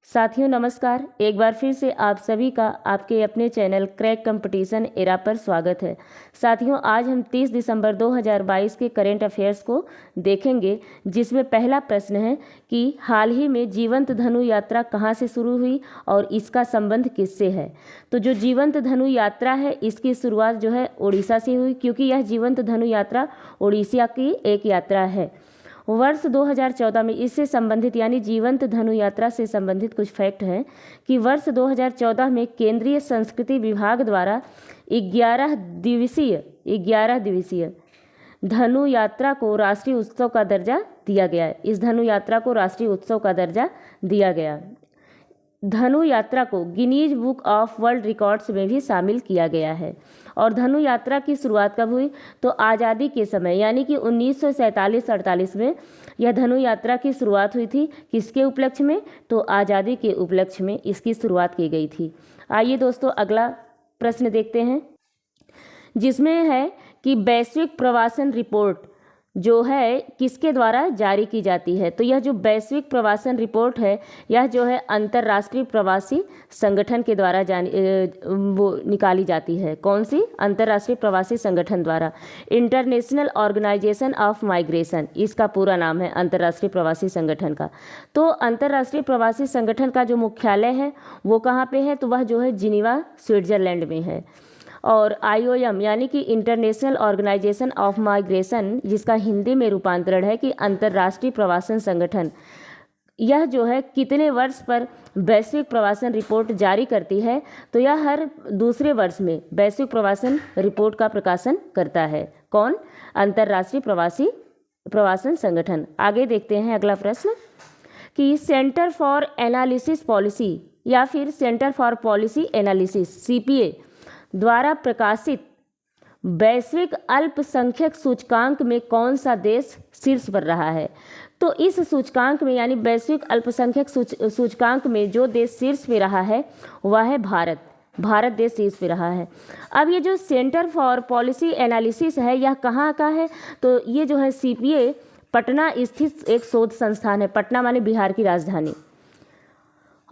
साथियों नमस्कार। एक बार फिर से आप सभी का आपके अपने चैनल क्रैक कंपटीशन एरा पर स्वागत है। साथियों आज हम 30 दिसंबर 2022 के करेंट अफेयर्स को देखेंगे, जिसमें पहला प्रश्न है कि हाल ही में जीवंत धनु यात्रा कहां से शुरू हुई और इसका संबंध किससे है। तो जो जीवंत धनु यात्रा है इसकी शुरुआत जो है उड़ीसा से हुई, क्योंकि यह जीवंत धनु यात्रा उड़ीसा की एक यात्रा है। वर्ष 2014 में इससे संबंधित यानी जीवंत धनु यात्रा से संबंधित कुछ फैक्ट हैं कि वर्ष 2014 में केंद्रीय संस्कृति विभाग द्वारा 11 दिवसीय धनु यात्रा को राष्ट्रीय उत्सव का दर्जा दिया गया। इस धनु यात्रा को राष्ट्रीय उत्सव का दर्जा दिया गया। धनु यात्रा को Guinness book of world records में भी शामिल किया गया है। और धनु यात्रा की शुरुआत कब हुई, तो आज़ादी के समय यानी कि 1947-48 में यह धनु यात्रा की शुरुआत हुई थी। किसके उपलक्ष्य में, तो आज़ादी के उपलक्ष्य में इसकी शुरुआत की गई थी। आइए दोस्तों अगला प्रश्न देखते हैं, जिसमें है कि वैश्विक प्रवासन रिपोर्ट जो है किसके द्वारा जारी की जाती है। तो यह जो वैश्विक प्रवासन रिपोर्ट है यह जो है अंतर्राष्ट्रीय प्रवासी संगठन के द्वारा वो निकाली जाती है। कौन सी, अंतर्राष्ट्रीय प्रवासी संगठन द्वारा। इंटरनेशनल ऑर्गेनाइजेशन ऑफ माइग्रेशन इसका पूरा नाम है, अंतर्राष्ट्रीय प्रवासी संगठन का। तो अंतर्राष्ट्रीय प्रवासी संगठन का जो मुख्यालय है वो कहाँ पे है, तो वह जो है जिनीवा स्विट्जरलैंड में है। और IOM यानी कि इंटरनेशनल ऑर्गेनाइजेशन ऑफ माइग्रेशन, जिसका हिंदी में रूपांतरण है कि अंतर्राष्ट्रीय प्रवासन संगठन, यह जो है कितने वर्ष पर वैश्विक प्रवासन रिपोर्ट जारी करती है, तो यह हर दूसरे वर्ष में वैश्विक प्रवासन रिपोर्ट का प्रकाशन करता है। कौन, अंतर्राष्ट्रीय प्रवासन संगठन। आगे देखते हैं अगला प्रश्न कि सेंटर फॉर एनालिसिस पॉलिसी या फिर centre for policy analysis CPA द्वारा प्रकाशित वैश्विक अल्पसंख्यक सूचकांक में कौन सा देश शीर्ष पर रहा है। तो इस सूचकांक में यानी वैश्विक अल्पसंख्यक सूचकांक में जो देश शीर्ष पे रहा है वह है भारत देश शीर्ष पे रहा है। अब ये जो सेंटर फॉर पॉलिसी एनालिसिस है यह कहाँ का है, तो ये जो है CPA पटना स्थित एक शोध संस्थान है। पटना माने बिहार की राजधानी।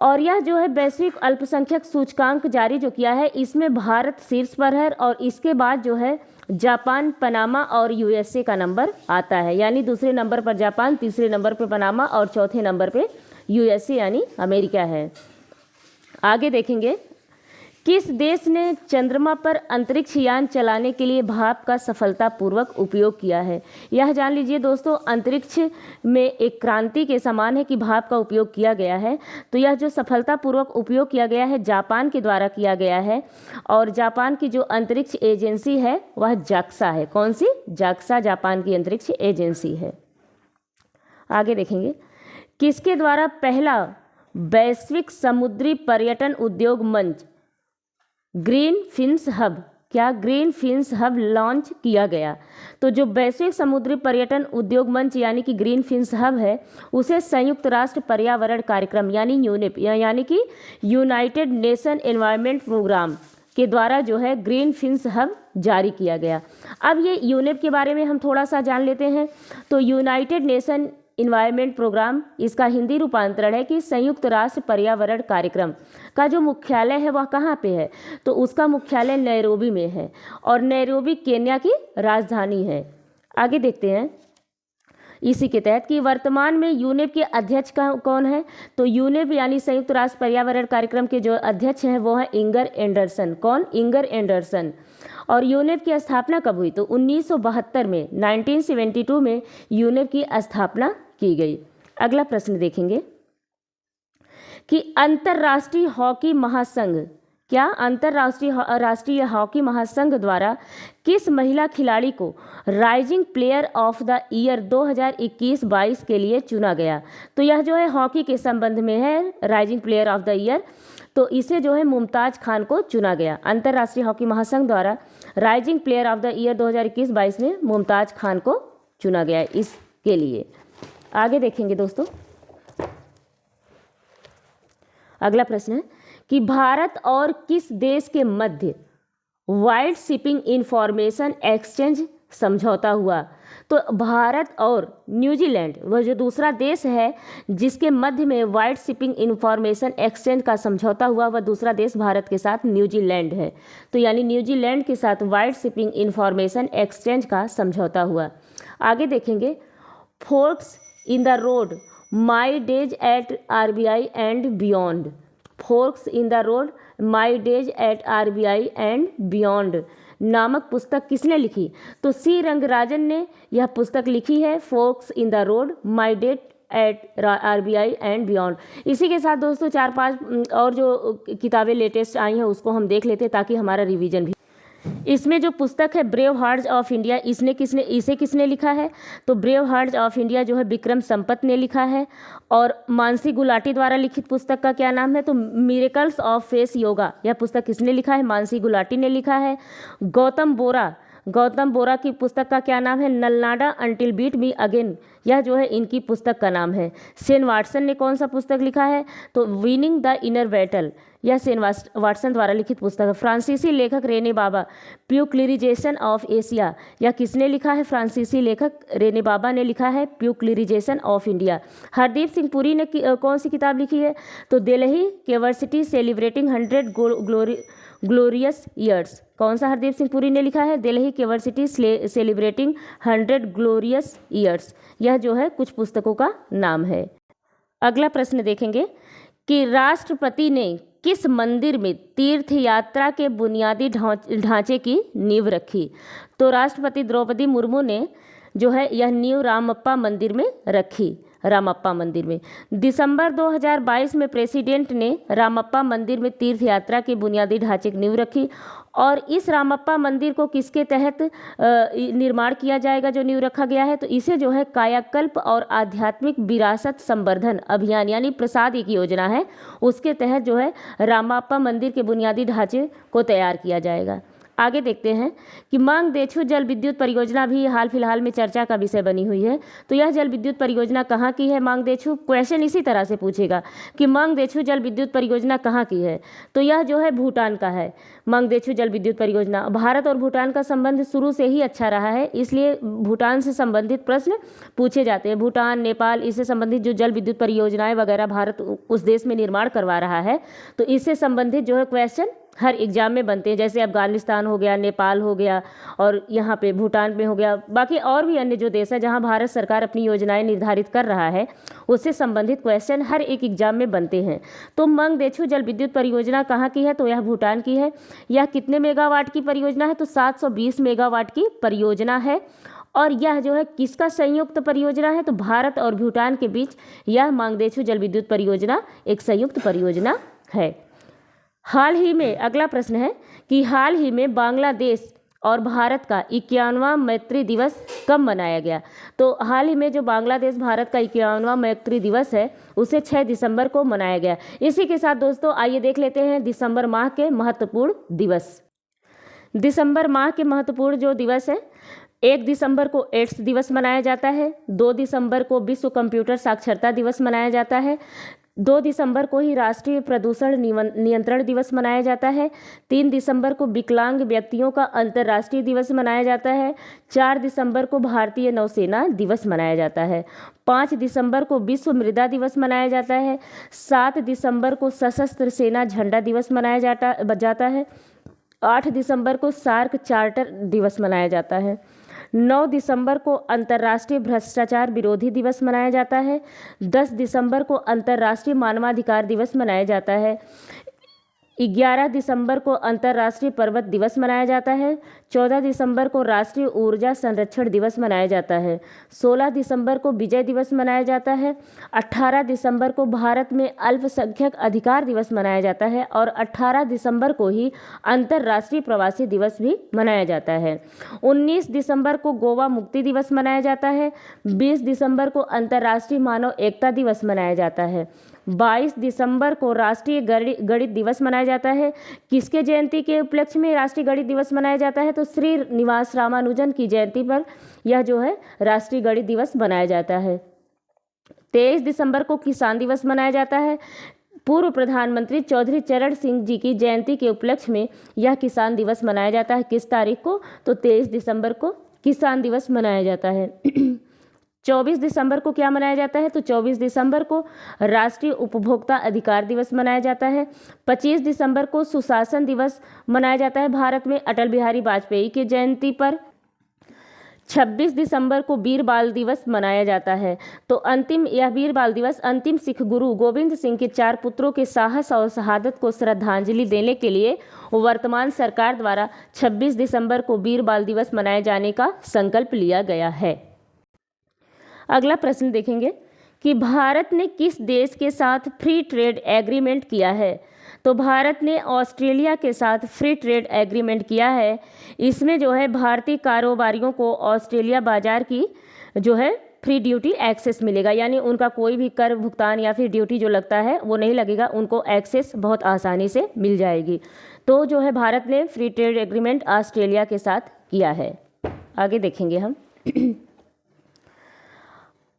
और यह जो है वैश्विक अल्पसंख्यक सूचकांक जारी जो किया है इसमें भारत शीर्ष पर है, और इसके बाद जो है जापान, पनामा और USA का नंबर आता है। यानी दूसरे नंबर पर जापान, तीसरे नंबर पर पनामा और चौथे नंबर पे USA यानी अमेरिका है। आगे देखेंगे, किस देश ने चंद्रमा पर अंतरिक्ष यान चलाने के लिए भाप का सफलतापूर्वक उपयोग किया है। यह जान लीजिए दोस्तों, अंतरिक्ष में एक क्रांति के समान है कि भाप का उपयोग किया गया है। तो यह जो सफलतापूर्वक उपयोग किया गया है जापान के द्वारा किया गया है। और जापान की जो अंतरिक्ष एजेंसी है वह जाक्सा है। कौन सी, जाक्सा जापान की अंतरिक्ष एजेंसी है। आगे देखेंगे, किसके द्वारा पहला वैश्विक समुद्री पर्यटन उद्योग मंच ग्रीन फिन्स हब, क्या ग्रीन फिन्स हब लॉन्च किया गया। तो जो वैश्विक समुद्री पर्यटन उद्योग मंच यानी कि ग्रीन फिन्स हब है उसे संयुक्त राष्ट्र पर्यावरण कार्यक्रम यानी यूनेप यानी कि यूनाइटेड नेशन एनवायरनमेंट प्रोग्राम के द्वारा जो है ग्रीन फिन्स हब जारी किया गया। अब ये यूनेप के बारे में हम थोड़ा सा जान लेते हैं। तो यूनाइटेड नेशन इन्वायरमेंट प्रोग्राम इसका हिंदी रूपांतरण है कि संयुक्त राष्ट्र पर्यावरण कार्यक्रम का जो मुख्यालय है वह कहाँ पे है, तो उसका मुख्यालय नैरोबी में है। और नैरोबी केन्या की राजधानी है। आगे देखते हैं इसी के तहत कि वर्तमान में यूनेप के अध्यक्ष कौन है। तो यूनेप यानी संयुक्त राष्ट्र पर्यावरण कार्यक्रम के जो अध्यक्ष हैं वो है इंगर एंडरसन। कौन, इंगर एंडरसन। और यूनेप की स्थापना कब हुई, तो 1972 में 1972 में यूनेप की स्थापना की गई। अगला प्रश्न देखेंगे कि अंतर्राष्ट्रीय हॉकी महासंघ, क्या राष्ट्रीय हॉकी महासंघ द्वारा किस महिला खिलाड़ी को rising player of the year 2021-22 के लिए चुना गया। तो यह जो है हॉकी के संबंध में है, rising player of the year. तो इसे जो है मुमताज खान को चुना गया। अंतर्राष्ट्रीय हॉकी महासंघ द्वारा rising player of the year 2021-22 में मुमताज खान को चुना गया इसके लिए। आगे देखेंगे दोस्तों, अगला प्रश्न है कि भारत और किस देश के मध्य वाइड शिपिंग इंफॉर्मेशन एक्सचेंज समझौता हुआ। तो भारत और न्यूजीलैंड वह जो दूसरा देश है जिसके मध्य में वाइड शिपिंग इंफॉर्मेशन एक्सचेंज का समझौता हुआ, वह दूसरा देश भारत के साथ न्यूजीलैंड है। तो यानी न्यूजीलैंड के साथ वाइड शिपिंग इंफॉर्मेशन एक्सचेंज का समझौता हुआ। आगे देखेंगे, forks in the road my days at RBI and beyond. Forks in the road my days at RBI and beyond नामक पुस्तक किसने लिखी? तो सी रंगराजन ने यह पुस्तक लिखी है, forks in the road my days at RBI and beyond. इसी के साथ दोस्तों 4-5 और जो किताबें लेटेस्ट आई हैं उसको हम देख लेते हैं ताकि हमारा रिवीजन भी। इसमें जो पुस्तक है ब्रेव हार्ट्स ऑफ इंडिया, इसे किसने लिखा है? तो ब्रेव हार्ट्स ऑफ इंडिया जो है विक्रम संपत ने लिखा है। और मानसी गुलाटी द्वारा लिखित पुस्तक का क्या नाम है? तो मिरेकल्स ऑफ फेस योगा, यह पुस्तक किसने लिखा है? मानसी गुलाटी ने लिखा है। गौतम बोरा की पुस्तक का क्या नाम है? नलनाडा अंटिल बीट मी अगेन, यह जो है इनकी पुस्तक का नाम है। शेन वाटसन ने कौन सा पुस्तक लिखा है? तो विनिंग द इनर बैटल, यह शेन वाटसन द्वारा लिखित पुस्तक है। फ्रांसीसी लेखक रेने बाबा, प्यूक्लिरिजेशन ऑफ एशिया, यह किसने लिखा है? फ्रांसीसी लेखक रेने बाबा ने लिखा है प्यूक्लिरिजेशन ऑफ इंडिया। हरदीप सिंह पुरी ने कौन सी किताब लिखी है? तो Delhi university celebrating 100 glorious years, कौन सा हरदीप सिंह पुरी ने लिखा है? Delhi university celebrating 100 glorious years, यह जो है कुछ पुस्तकों का नाम है। अगला प्रश्न देखेंगे कि राष्ट्रपति ने किस मंदिर में तीर्थ यात्रा के बुनियादी ढांचे की नींव रखी? तो राष्ट्रपति द्रौपदी मुर्मू ने जो है यह नींव रामप्पा मंदिर में रखी। रामप्पा मंदिर में दिसंबर 2022 में प्रेसिडेंट ने रामप्पा मंदिर में तीर्थ यात्रा के बुनियादी ढांचे की नींव रखी। और इस रामप्पा मंदिर को किसके तहत निर्माण किया जाएगा जो नींव रखा गया है? तो इसे जो है कायाकल्प और आध्यात्मिक विरासत संवर्धन अभियान यानी प्रसाद एक योजना है, उसके तहत जो है रामप्पा मंदिर के बुनियादी ढांचे को तैयार किया जाएगा। आगे देखते हैं कि मांगदेछू जल विद्युत परियोजना भी हाल फिलहाल में चर्चा का विषय बनी हुई है। तो यह जल विद्युत परियोजना कहाँ की है? मांगदेछू क्वेश्चन इसी तरह से पूछेगा कि मांगदेछू जल विद्युत परियोजना कहाँ की है? तो यह जो है भूटान का है। मांगदेछू जल विद्युत परियोजना, भारत और भूटान का संबंध शुरू से ही अच्छा रहा है, इसलिए भूटान से संबंधित प्रश्न पूछे जाते हैं। भूटान, नेपाल, इससे संबंधित जो जल विद्युत परियोजनाएं वगैरह भारत उस देश में निर्माण करवा रहा है, तो इससे संबंधित जो है क्वेश्चन हर एग्जाम में बनते हैं। जैसे अफगानिस्तान हो गया, नेपाल हो गया और यहाँ पे भूटान में हो गया, बाकी और भी अन्य जो देश है जहाँ भारत सरकार अपनी योजनाएं निर्धारित कर रहा है, उससे संबंधित क्वेश्चन हर एक एग्जाम में बनते हैं। तो मांगदेछू जल विद्युत परियोजना कहाँ की है? तो यह भूटान की है। यह कितने मेगावाट की परियोजना है? तो 720 मेगावाट की परियोजना है। और यह जो है किसका संयुक्त परियोजना है? तो भारत और भूटान के बीच यह मांगदेछू जल विद्युत परियोजना एक संयुक्त परियोजना है। हाल ही में अगला प्रश्न है कि हाल ही में बांग्लादेश और भारत का 51वां मैत्री दिवस कब मनाया गया? तो हाल ही में जो बांग्लादेश भारत का 51वां मैत्री दिवस है उसे 6 दिसंबर को मनाया गया। इसी के साथ दोस्तों आइए देख लेते हैं दिसंबर माह के महत्वपूर्ण दिवस। दिसंबर माह के महत्वपूर्ण जो दिवस है, 1 दिसंबर को एड्स दिवस मनाया जाता है। 2 दिसंबर को विश्व कंप्यूटर साक्षरता दिवस मनाया जाता है। 2 दिसंबर को ही राष्ट्रीय प्रदूषण नियंत्रण दिवस मनाया जाता है। 3 दिसंबर को विकलांग व्यक्तियों का अंतर्राष्ट्रीय दिवस मनाया जाता है। 4 दिसंबर को भारतीय नौसेना दिवस मनाया जाता है। 5 दिसंबर को विश्व मृदा दिवस मनाया जाता है। 7 दिसंबर को सशस्त्र सेना झंडा दिवस मनाया जाता है। 8 दिसंबर को सार्क चार्टर दिवस मनाया जाता है। 9 दिसंबर को अंतर्राष्ट्रीय भ्रष्टाचार विरोधी दिवस मनाया जाता है। 10 दिसंबर को अंतर्राष्ट्रीय मानवाधिकार दिवस मनाया जाता है। 11 दिसंबर को अंतर्राष्ट्रीय पर्वत दिवस मनाया जाता है। 14 दिसंबर को राष्ट्रीय ऊर्जा संरक्षण दिवस मनाया जाता है। 16 दिसंबर को विजय दिवस मनाया जाता है। 18 दिसंबर को भारत में अल्पसंख्यक अधिकार दिवस मनाया जाता है और 18 दिसंबर को ही अंतर्राष्ट्रीय प्रवासी दिवस भी मनाया जाता है। 19 दिसंबर को गोवा मुक्ति दिवस मनाया जाता है। 20 दिसंबर को अंतर्राष्ट्रीय मानव एकता दिवस मनाया जाता है। 22 दिसंबर को राष्ट्रीय गणित दिवस मनाया जाता है। किसके जयंती के उपलक्ष्य में राष्ट्रीय गणित दिवस मनाया जाता है? तो श्रीनिवास रामानुजन की जयंती पर यह जो है राष्ट्रीय गणित दिवस मनाया जाता है। 23 दिसंबर को किसान दिवस मनाया जाता है। पूर्व प्रधानमंत्री चौधरी चरण सिंह जी की जयंती के उपलक्ष्य में यह किसान दिवस मनाया जाता है। किस तारीख को? तो 23 दिसंबर को किसान दिवस मनाया जाता है। 24 दिसंबर को क्या मनाया जाता है? तो 24 दिसंबर को राष्ट्रीय उपभोक्ता अधिकार दिवस मनाया जाता है। 25 दिसंबर को सुशासन दिवस मनाया जाता है भारत में अटल बिहारी वाजपेयी की जयंती पर। 26 दिसंबर को वीर बाल दिवस मनाया जाता है। तो यह वीर बाल दिवस अंतिम सिख गुरु गोविंद सिंह के 4 पुत्रों के साहस और शहादत को श्रद्धांजलि देने के लिए वर्तमान सरकार द्वारा 26 दिसंबर को वीर बाल दिवस मनाए जाने का संकल्प लिया गया है। अगला प्रश्न देखेंगे कि भारत ने किस देश के साथ फ्री ट्रेड एग्रीमेंट किया है? तो भारत ने ऑस्ट्रेलिया के साथ फ्री ट्रेड एग्रीमेंट किया है। इसमें जो है भारतीय कारोबारियों को ऑस्ट्रेलिया बाजार की जो है फ्री ड्यूटी एक्सेस मिलेगा, यानी उनका कोई भी कर भुगतान या फिर ड्यूटी जो लगता है वो नहीं लगेगा, उनको एक्सेस बहुत आसानी से मिल जाएगी। तो जो है भारत ने फ्री ट्रेड एग्रीमेंट ऑस्ट्रेलिया के साथ किया है। आगे देखेंगे हम।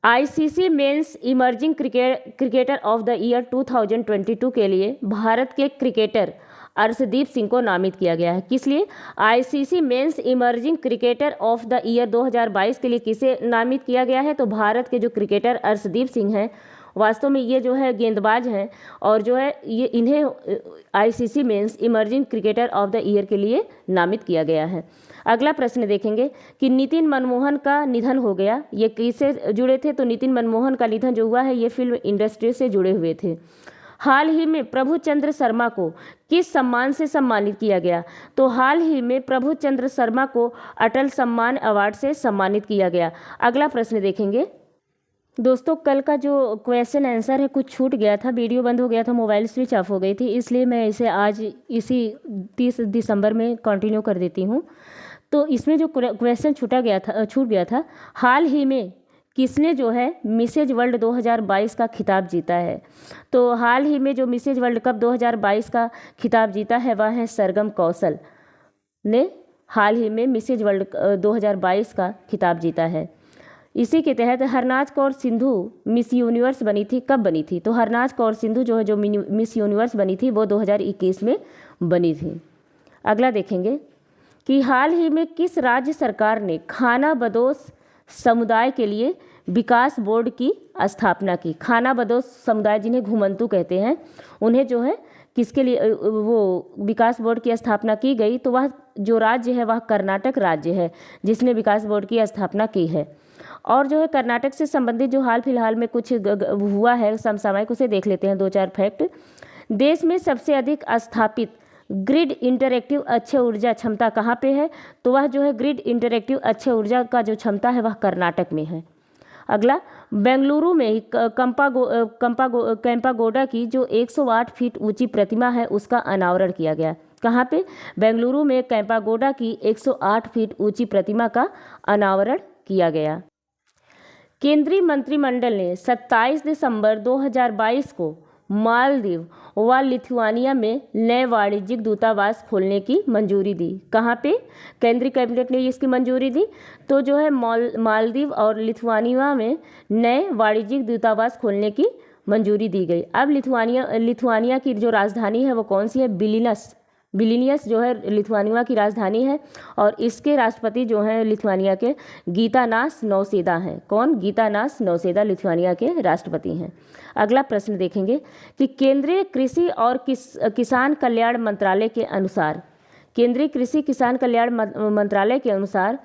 ICC men's emerging cricketer of the year 2022 के लिए भारत के क्रिकेटर अर्शदीप सिंह को नामित किया गया है। किस लिए? ICC men's emerging cricketer of the year 2022 के लिए किसे नामित किया गया है? तो भारत के जो क्रिकेटर अर्शदीप सिंह हैं, वास्तव में ये जो है गेंदबाज हैं और जो है ये इन्हें ICC men's emerging cricketer of the year के लिए नामित किया गया है। अगला प्रश्न देखेंगे कि नितिन मनमोहन का निधन हो गया, ये किससे जुड़े थे? तो नितिन मनमोहन का निधन जो हुआ है ये फिल्म इंडस्ट्री से जुड़े हुए थे। हाल ही में प्रभुचंद्र शर्मा को किस सम्मान से सम्मानित किया गया? तो हाल ही में प्रभुचंद्र शर्मा को अटल सम्मान अवार्ड से सम्मानित किया गया। अगला प्रश्न देखेंगे। दोस्तों कल का जो क्वेश्चन आंसर है कुछ छूट गया था, वीडियो बंद हो गया था, मोबाइल स्विच ऑफ हो गई थी, इसलिए मैं इसे आज इसी 30 दिसंबर में कंटिन्यू कर देती हूँ। तो इसमें जो क्वेश्चन छूट गया था, हाल ही में किसने जो है मिसेज वर्ल्ड 2022 का खिताब जीता है? तो हाल ही में जो मिसेज वर्ल्ड कप 2022 का खिताब जीता है वह है सरगम कौशल ने हाल ही में मिसेज वर्ल्ड 2022 का खिताब जीता है। इसी के तहत हरनाज कौर सिंधु मिस यूनिवर्स बनी थी। कब बनी थी? तो हरनाज कौर सिंधु जो है जो मिस यूनिवर्स बनी थी वो 2021 में बनी थी। अगला देखेंगे कि हाल ही में किस राज्य सरकार ने खाना बदोश समुदाय के लिए विकास बोर्ड की स्थापना की? खाना बदोश समुदाय जिन्हें घुमंतू कहते हैं, उन्हें जो है किसके लिए वो विकास बोर्ड की स्थापना की गई? तो वह जो राज्य है वह कर्नाटक राज्य है जिसने विकास बोर्ड की स्थापना की है। और जो है कर्नाटक से संबंधित जो हाल फिलहाल में कुछ हुआ है समसामयिक, उसे देख लेते हैं। 2-4 फैक्ट। देश में सबसे अधिक स्थापित ग्रिड इंटरएक्टिव अक्षय ऊर्जा क्षमता कहाँ पे है? तो वह जो है ग्रिड इंटरएक्टिव अक्षय ऊर्जा का जो क्षमता है वह कर्नाटक में है। अगला, बेंगलुरु में ही कैंपागोडा की जो 108 फीट ऊंची प्रतिमा है उसका अनावरण किया गया। कहाँ पे? बेंगलुरु में कैंपागोडा की 108 फीट ऊंची प्रतिमा का अनावरण किया गया। केंद्रीय मंत्रिमंडल ने 27 दिसंबर 2022 को मालदीव व लिथुआनिया में नए वाणिज्यिक दूतावास खोलने की मंजूरी दी। कहाँ पे केंद्रीय कैबिनेट ने इसकी मंजूरी दी? तो जो है मालदीव और लिथुआनिया में नए वाणिज्यिक दूतावास खोलने की मंजूरी दी गई। अब लिथुआनिया की जो राजधानी है वो कौन सी है? विलिनियस जो है लिथुआनिया की राजधानी है और इसके राष्ट्रपति जो हैं लिथुआनिया के गीतानास नौसेदा हैं। कौन? गीतानास नौसेदा लिथुआनिया के राष्ट्रपति हैं। अगला प्रश्न देखेंगे कि केंद्रीय कृषि और किसान कल्याण मंत्रालय के अनुसार, केंद्रीय कृषि किसान कल्याण मंत्रालय के अनुसार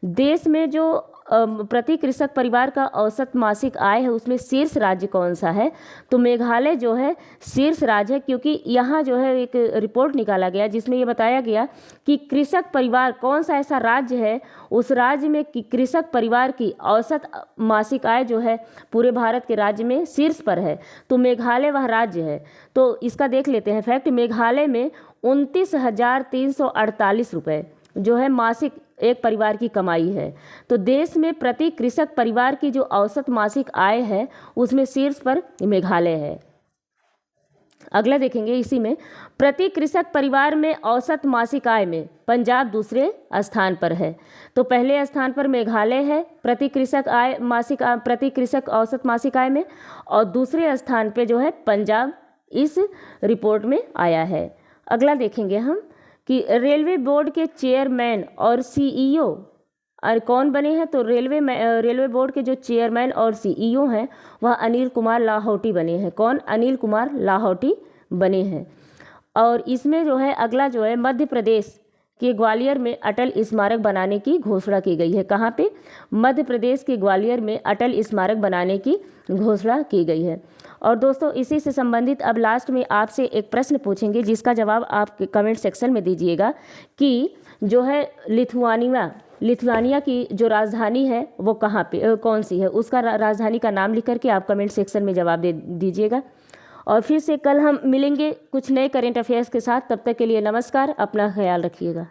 देश में जो प्रति कृषक परिवार का औसत मासिक आय है उसमें शीर्ष राज्य कौन सा है? तो मेघालय जो है शीर्ष राज्य है, क्योंकि यहाँ जो है एक रिपोर्ट निकाला गया जिसमें ये बताया गया कि कृषक परिवार कौन सा ऐसा राज्य है उस राज्य में कि कृषक परिवार की औसत मासिक आय जो है पूरे भारत के राज्य में शीर्ष पर है। तो मेघालय वह राज्य है। तो इसका देख लेते हैं फैक्ट। मेघालय में 29,348 रुपये जो है मासिक एक परिवार की कमाई है। तो देश में प्रति कृषक परिवार की जो औसत मासिक आय है उसमें शीर्ष पर मेघालय है। अगला देखेंगे इसी में, प्रति कृषक परिवार में औसत मासिक आय में पंजाब दूसरे स्थान पर है। तो पहले स्थान पर मेघालय है प्रति कृषक औसत मासिक आय में, और दूसरे स्थान पे जो है पंजाब इस रिपोर्ट में आया है। अगला देखेंगे हम कि रेलवे बोर्ड के चेयरमैन और सीईओ और कौन बने हैं, तो रेलवे बोर्ड के जो चेयरमैन और सीईओ हैं वह अनिल कुमार लाहौटी बने हैं। कौन? अनिल कुमार लाहौटी बने हैं। और इसमें जो है अगला जो है मध्य प्रदेश के ग्वालियर में अटल स्मारक बनाने की घोषणा की गई है। कहाँ पे? मध्य प्रदेश के ग्वालियर में अटल स्मारक बनाने की घोषणा की गई है। और दोस्तों इसी से संबंधित अब लास्ट में आपसे एक प्रश्न पूछेंगे जिसका जवाब आप कमेंट सेक्शन में दीजिएगा कि जो है लिथुआनिया की जो राजधानी है वो कहाँ पे कौन सी है, उसका राजधानी का नाम लिख करके आप कमेंट सेक्शन में जवाब दे दीजिएगा। और फिर से कल हम मिलेंगे कुछ नए करेंट अफेयर्स के साथ। तब तक के लिए नमस्कार, अपना ख्याल रखिएगा।